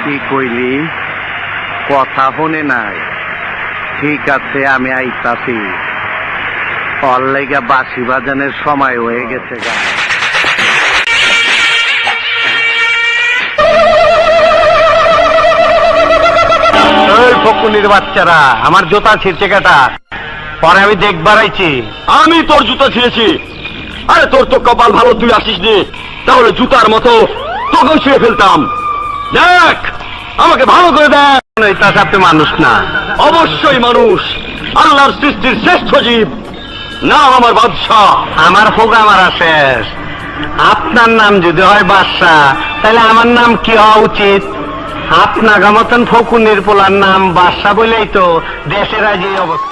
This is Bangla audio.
কি কইলি? কথা শুনে নাই। ঠিক আছে, আমি আইতাছি। ওর লাইগা বাঁশি বাজানোর সময় হয়ে গেছে গা। ওই ফকুনির বাচ্চারা, আমার জুতা ছিঁড়ছে কাটা। পরে আমি দেখবার আইছি। আমি তোর জুতা ছিঁড়েছি? আরে তোর তো কপাল ভালো, তুই আসিস নি, তাহলে জুতার মতো তোকে ছুঁয়ে ফেলতাম। দেখ, আমাকে ভালো করে দেখ। তাতে আপনি মানুষ না? অবশ্যই মানুষ, আল্লাহর সৃষ্টির শ্রেষ্ঠ জীব। নাম আমার বাদশাহ। আমার হোগা মারা শেষ। আপনার নাম যদি হয় বাদশাহ, তাহলে আমার নাম কি হওয়া উচিত? আপনার মতন ফকুনির পোলার নাম বাদশাহ বলেই তো দেশের আজ এই অবস্থা।